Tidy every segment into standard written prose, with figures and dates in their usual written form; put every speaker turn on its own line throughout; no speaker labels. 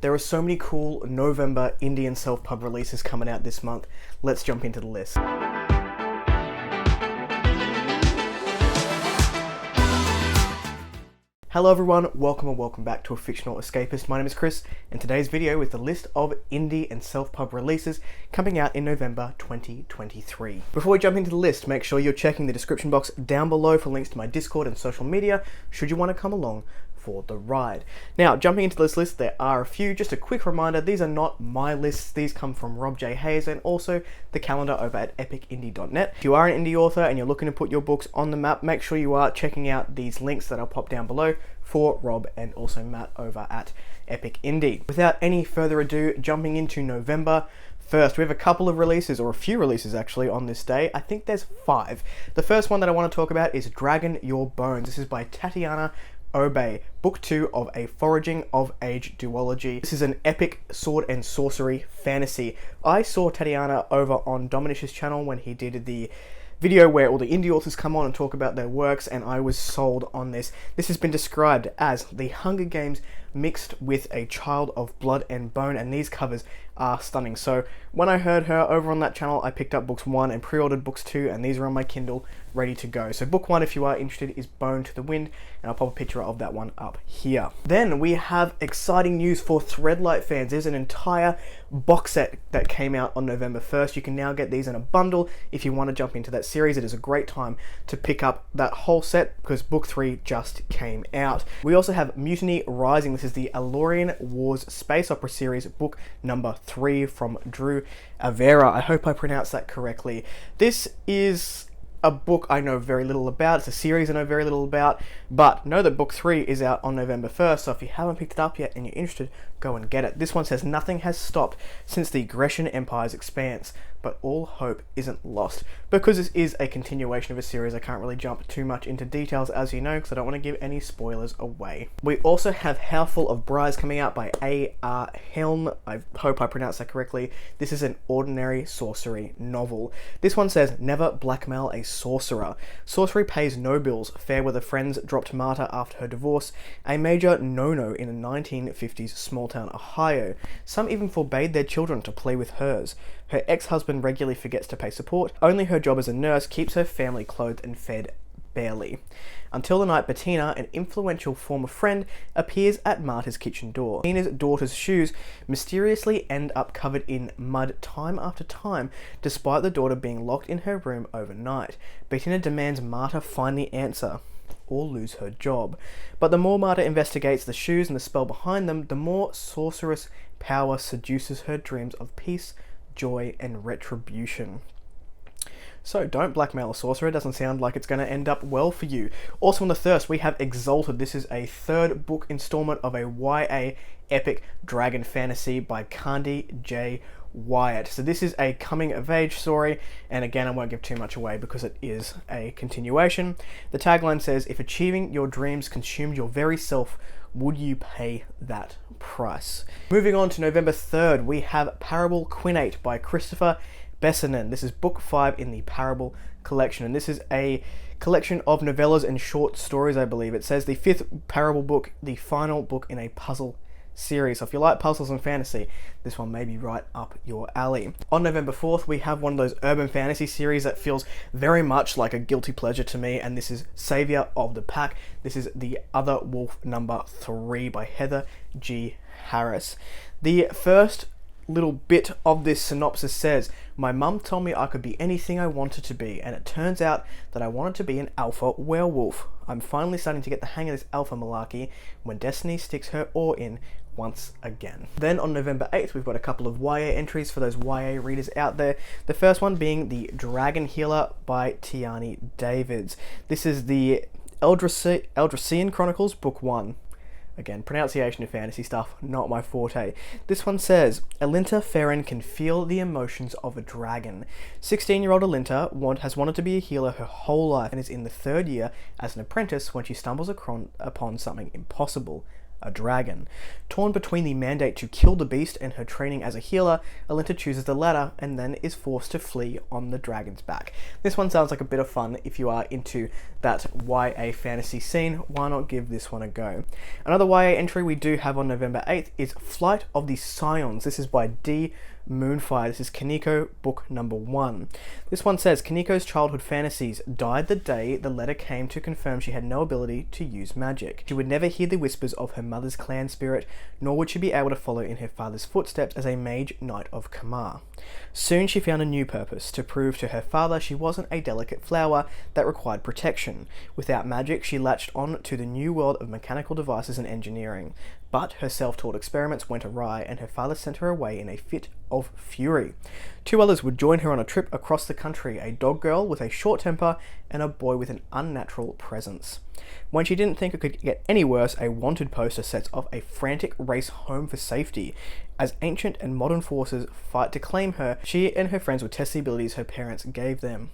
There are so many cool November indie and self-pub releases coming out this month. Let's jump into the list. Hello everyone, welcome back to A Fictional Escapist. My name is Kris, and today's video is the list of indie and self-pub releases coming out in November 2023. Before we jump into the list, make sure you're checking the description box down below for links to my Discord and social media, should you want to come along for the ride. Now, jumping into this list, there are a few. Just a quick reminder, these are not my lists. These come from Rob J. Hayes and also the calendar over at epicindie.net. If you are an indie author and you're looking to put your books on the map, make sure you are checking out these links that I'll pop down below for Rob and also Matt over at Epic Indie. Without any further ado, jumping into November. First, we have a couple of releases, or a few releases actually, on this day. I think there's 5. The first one that I want to talk about is Dragon Your Bones. This is by Tatiana Obey, Book 2 of a Foraging of Age duology. This is an epic sword and sorcery fantasy. I saw Tatiana over on Dominish's channel when he did the video where all the indie authors come on and talk about their works, and I was sold on this. This has been described as the Hunger Games mixed with a child of blood and bone, and these covers are stunning. So when I heard her over on that channel, I picked up books 1 and pre-ordered books 2, and these are on my Kindle ready to go. So book 1, if you are interested, is Bone to the Wind, and I'll pop a picture of that one up here. Then we have exciting news for Threadlight fans. There's an entire box set that came out on November 1st. You can now get these in a bundle if you want to jump into that series. It is a great time to pick up that whole set because book 3 just came out. We also have Mutiny Rising. This is the Alorian Wars space opera series, book number 3 from Drew Avera. I hope I pronounced that correctly. This is a book I know very little about. It's a series I know very little about, but know that book 3 is out on November 1st, so if you haven't picked it up yet and you're interested, go and get it. This one says nothing has stopped since the Grecian Empire's expanse, but all hope isn't lost. Because this is a continuation of a series, I can't really jump too much into details, as you know, because I don't want to give any spoilers away. We also have Houseful of Briars coming out by A.R. Helm. I hope I pronounced that correctly. This is an ordinary sorcery novel. This one says, never blackmail a sorcerer. Sorcery pays no bills. Fair weather friends dropped Marta after her divorce. A major no-no in a 1950s small town Ohio. Some even forbade their children to play with hers. Her ex-husband regularly forgets to pay support. Only her job as a nurse keeps her family clothed and fed barely. Until the night Bettina, an influential former friend, appears at Marta's kitchen door. Bettina's daughter's shoes mysteriously end up covered in mud time after time, despite the daughter being locked in her room overnight. Bettina demands Marta find the answer or lose her job. But the more Marta investigates the shoes and the spell behind them, the more sorceress power seduces her dreams of peace, joy, and retribution. So don't blackmail a sorcerer. It doesn't sound like it's going to end up well for you. Also on the thirst, we have Exaulted. This is a 3rd book installment of a YA epic dragon fantasy by Candy J. Wyatt. So this is a coming of age story, and again I won't give too much away because it is a continuation. The tagline says, if achieving your dreams consumed your very self, would you pay that price? Moving on to November 3rd, we have Parable Quinate by Christopher Bessanen. This is book 5 in the Parable collection, and this is a collection of novellas and short stories, I believe. It says the 5th Parable book, the final book in a puzzle series. So if you like puzzles and fantasy, this one may be right up your alley. On November 4th, we have one of those urban fantasy series that feels very much like a guilty pleasure to me, and this is Saviour of the Pack. This is The Other Wolf number 3 by Heather G. Harris. The first little bit of this synopsis says, my mum told me I could be anything I wanted to be, and it turns out that I wanted to be an alpha werewolf. I'm finally starting to get the hang of this alpha malarkey when destiny sticks her oar in once again. Then on November 8th, we've got a couple of YA entries for those YA readers out there. The first one being The Dragon Healer by Tiani Davids. This is the Eldracian Chronicles, book 1. Again, pronunciation of fantasy stuff, not my forte. This one says, Alinta Ferren can feel the emotions of a dragon. 16-year-old Alinta has wanted to be a healer her whole life and is in the 3rd year as an apprentice when she stumbles upon something impossible, a dragon. Torn between the mandate to kill the beast and her training as a healer, Alinta chooses the latter and then is forced to flee on the dragon's back. This one sounds like a bit of fun. If you are into that YA fantasy scene, why not give this one a go? Another YA entry we do have on November 8th is Flight of the Scions. This is by D. Moonfire. This is Kaneko, book number 1. This one says, Kaneko's childhood fantasies died the day the letter came to confirm she had no ability to use magic. She would never hear the whispers of her mother's clan spirit, nor would she be able to follow in her father's footsteps as a mage knight of Kamar. Soon she found a new purpose, to prove to her father she wasn't a delicate flower that required protection. Without magic, she latched on to the new world of mechanical devices and engineering. But her self-taught experiments went awry, and her father sent her away in a fit of fury. 2 others would join her on a trip across the country, a dog girl with a short temper and a boy with an unnatural presence. When she didn't think it could get any worse, a wanted poster sets off a frantic race home for safety. As ancient and modern forces fight to claim her, she and her friends would test the abilities her parents gave them.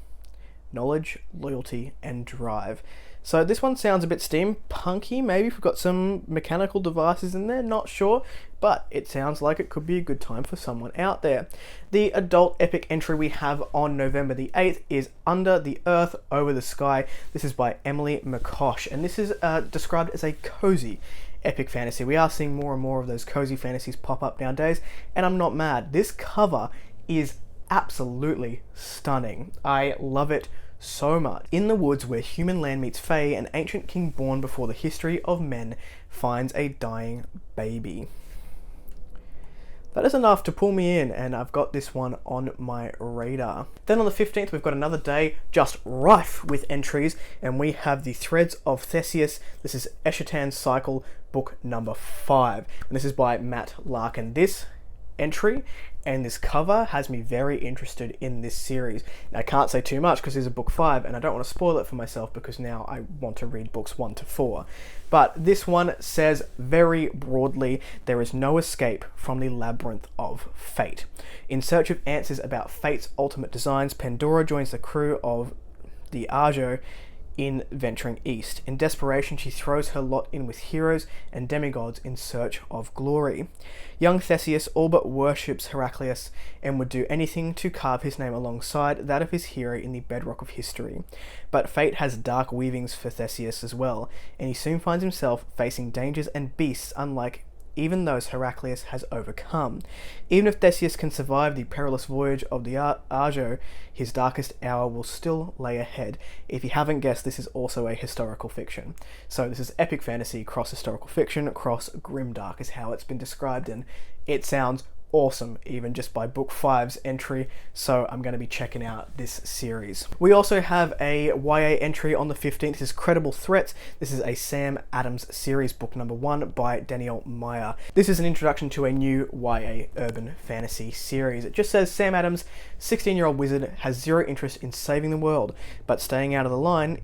Knowledge, loyalty, and drive. So this one sounds a bit steampunky, maybe if we've got some mechanical devices in there, not sure, but it sounds like it could be a good time for someone out there. The adult epic entry we have on November the 8th is Under the Earth, Over the Sky. This is by Emily McCosh, and this is described as a cozy epic fantasy. We are seeing more and more of those cozy fantasies pop up nowadays, and I'm not mad. This cover is absolutely stunning. I love it so much. In the woods where human land meets Fae, an ancient king born before the history of men finds a dying baby. That is enough to pull me in, and I've got this one on my radar. Then on the 15th, we've got another day just rife with entries, and we have the Threads of Theseus. This is Eschaton's Cycle, book number 5, and this is by Matt Larkin. This entry and this cover has me very interested in this series. Now, I can't say too much because this is book 5 and I don't want to spoil it for myself because now I want to read books 1 to 4. But this one says very broadly, there is no escape from the labyrinth of fate. In search of answers about fate's ultimate designs, Pandora joins the crew of the Argo in venturing east. In desperation, she throws her lot in with heroes and demigods in search of glory. Young Theseus all but worships Heraclius and would do anything to carve his name alongside that of his hero in the bedrock of history. But fate has dark weavings for Theseus as well, and he soon finds himself facing dangers and beasts unlike even those Heraclius has overcome. Even if Theseus can survive the perilous voyage of the Argo, his darkest hour will still lay ahead. If you haven't guessed, this is also a historical fiction. So this is epic fantasy cross historical fiction cross grimdark is how it's been described, and it sounds awesome, even just by book 5's entry, so I'm going to be checking out this series. We also have a YA entry on the 15th. This is Credible Threats. This is a Sam Adams series, book number 1 by Danielle Meyer. This is an introduction to a new YA urban fantasy series. It just says Sam Adams, 16-year-old wizard, has zero interest in saving the world, but staying out of the line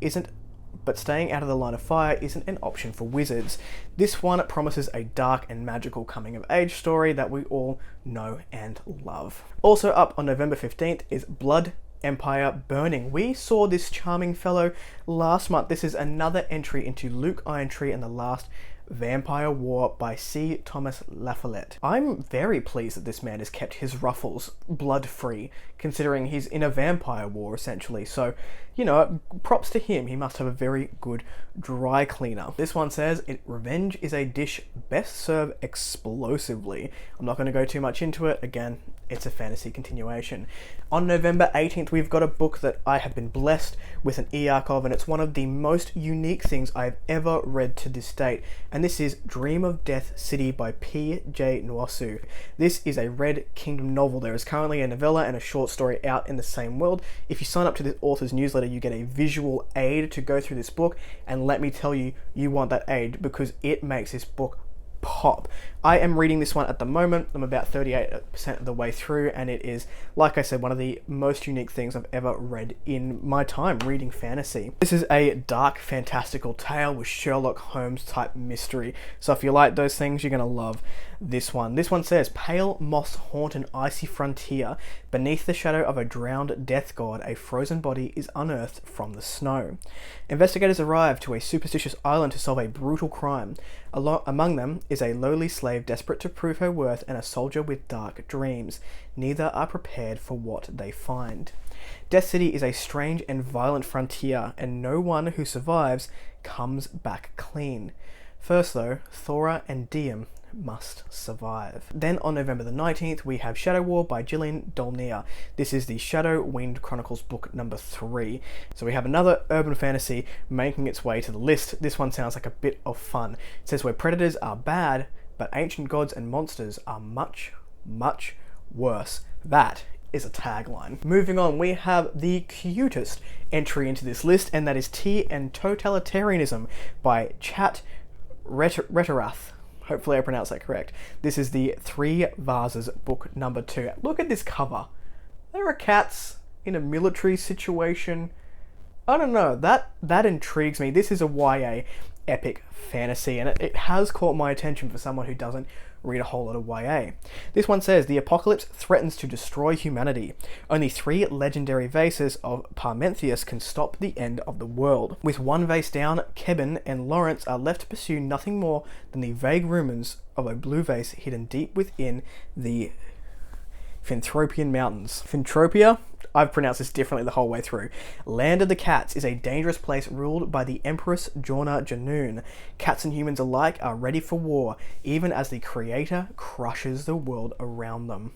of fire isn't an option for wizards. This one promises a dark and magical coming-of-age story that we all know and love. Also up on November 15th is Blood Empire Burning. We saw this charming fellow last month. This is another entry into Luke Irontree and the Last Vampire War by C. Thomas LaFollette. I'm very pleased that this man has kept his ruffles blood-free, considering he's in a vampire war, essentially. So, you know, props to him. He must have a very good dry cleaner. This one says, revenge is a dish best served explosively. I'm not going to go too much into it. Again, it's a fantasy continuation. On November 18th, we've got a book that I have been blessed with an e-arc of, and it's one of the most unique things I've ever read to this date. And this is Dream of Death City by P.J. Nwosu. This is a Red Kingdom novel. There is currently a novella and a short story out in the same world. If you sign up to the author's newsletter, you get a visual aid to go through this book, and let me tell you, you want that aid because it makes this book pop. I am reading this one at the moment. I'm about 38% of the way through, and it is, like I said, one of the most unique things I've ever read in my time reading fantasy. This is a dark, fantastical tale with Sherlock Holmes type mystery. So if you like those things, you're going to love this one. This one says, pale moss haunt an icy frontier. Beneath the shadow of a drowned death god, a frozen body is unearthed from the snow. Investigators arrive to a superstitious island to solve a brutal crime. Among them is a lowly slave desperate to prove her worth and a soldier with dark dreams. Neither are prepared for what they find. Death City is a strange and violent frontier, and no one who survives comes back clean. First though, Thora and Diem must survive. Then on November the 19th, we have Shadow War by Gillian Dolnier. This is the Shadow Wind Chronicles book number 3. So we have another urban fantasy making its way to the list. This one sounds like a bit of fun. It says where predators are bad, but ancient gods and monsters are much, much worse. That is a tagline. Moving on, we have the cutest entry into this list, and that is Tea and Totalitarianism by Chat Retarath. Hopefully I pronounced that correct. This is the Three Vases book number 2. Look at this cover. There are cats in a military situation. I don't know, that intrigues me. This is a YA epic fantasy, and it has caught my attention for someone who doesn't read a whole lot of YA. This one says, the apocalypse threatens to destroy humanity. Only 3 legendary vases of Parmenius can stop the end of the world. With one vase down, Kevin and Lawrence are left to pursue nothing more than the vague rumours of a blue vase hidden deep within the Finthropian Mountains. Finthropia? I've pronounced this differently the whole way through. Land of the Cats is a dangerous place ruled by the Empress Jorna Janoon. Cats and humans alike are ready for war, even as the Creator crushes the world around them.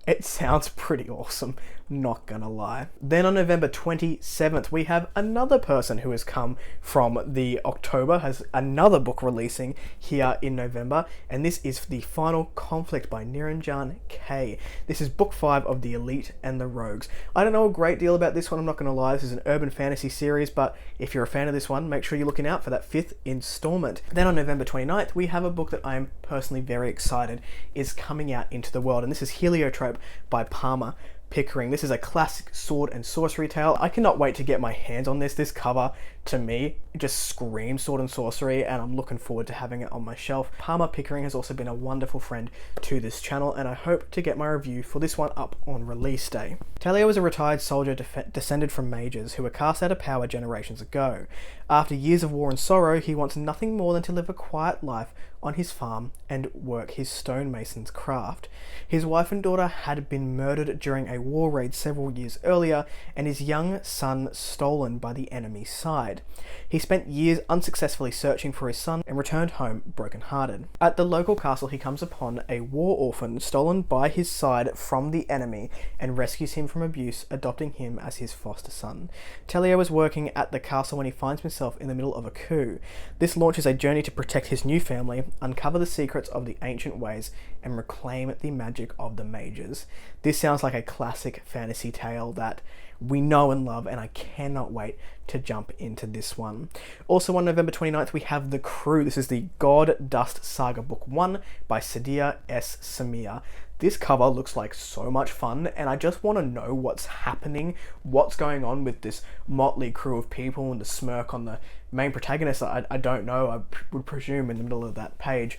It sounds pretty awesome, not gonna lie. Then on November 27th, we have another person who has come from the October, has another book releasing here in November, and this is The Final Conflict by Niranjan K. This is book 5 of The Elite and the Rogues. I don't know a great deal about this one, I'm not gonna lie. This is an urban fantasy series, but if you're a fan of this one, make sure you're looking out for that 5th installment. Then on November 29th, we have a book that I'm personally very excited is coming out into the world, and this is Heliotrope by Palmer Pickering. This is a classic sword and sorcery tale. I cannot wait to get my hands on this. This cover, to me, just screams sword and sorcery, and I'm looking forward to having it on my shelf. Palmer Pickering has also been a wonderful friend to this channel, and I hope to get my review for this one up on release day. Talia was a retired soldier descended from mages who were cast out of power generations ago. After years of war and sorrow, he wants nothing more than to live a quiet life on his farm and work his stonemason's craft. His wife and daughter had been murdered during a war raid several years earlier, and his young son stolen by the enemy side. He spent years unsuccessfully searching for his son and returned home brokenhearted. At the local castle, he comes upon a war orphan stolen by his side from the enemy and rescues him from abuse, adopting him as his foster son. Talia was working at the castle when he finds himself in the middle of a coup. This launches a journey to protect his new family, uncover the secrets of the ancient ways, and reclaim the magic of the mages. This sounds like a classic fantasy tale that we know and love, and I cannot wait to jump into this one. Also on November 29th, we have The Crew. This is the God Dust Saga Book 1 by Sadia S. Samir. This cover looks like so much fun, and I just want to know what's happening, what's going on with this motley crew of people, and the smirk on the main protagonist. I don't know, I would presume in the middle of that page.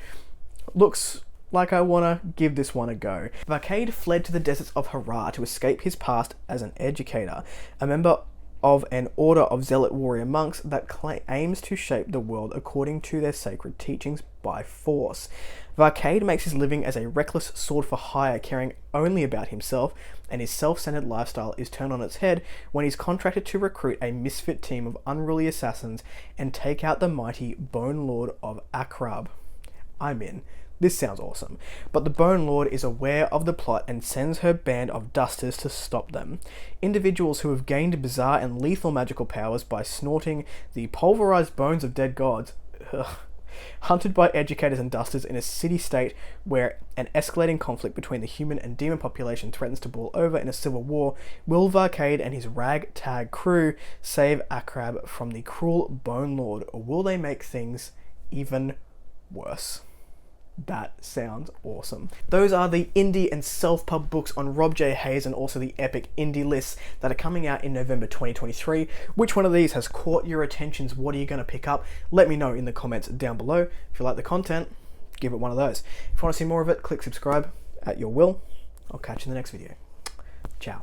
Looks like I want to give this one a go. Varcade fled to the deserts of Hara to escape his past as an educator, a member of an order of zealot warrior monks that aims to shape the world according to their sacred teachings by force. Varcade makes his living as a reckless sword for hire, caring only about himself, and his self-centered lifestyle is turned on its head when he's contracted to recruit a misfit team of unruly assassins and take out the mighty Bone Lord of Akrab. I'm in. This sounds awesome. But the Bone Lord is aware of the plot and sends her band of dusters to stop them. Individuals who have gained bizarre and lethal magical powers by snorting the pulverized bones of dead gods. Hunted by educators and dusters in a city-state where an escalating conflict between the human and demon population threatens to boil over in a civil war, will Varcade and his ragtag crew save Akrab from the cruel Bone Lord, or will they make things even worse? That sounds awesome. Those are the indie and self-pub books on Rob J. Hayes, and also the epic indie lists that are coming out in November 2023. Which one of these has caught your attentions? What are you going to pick up? Let me know in the comments down below. If you like the content, give it one of those. If you want to see more of it, click subscribe at your will. I'll catch you in the next video. Ciao.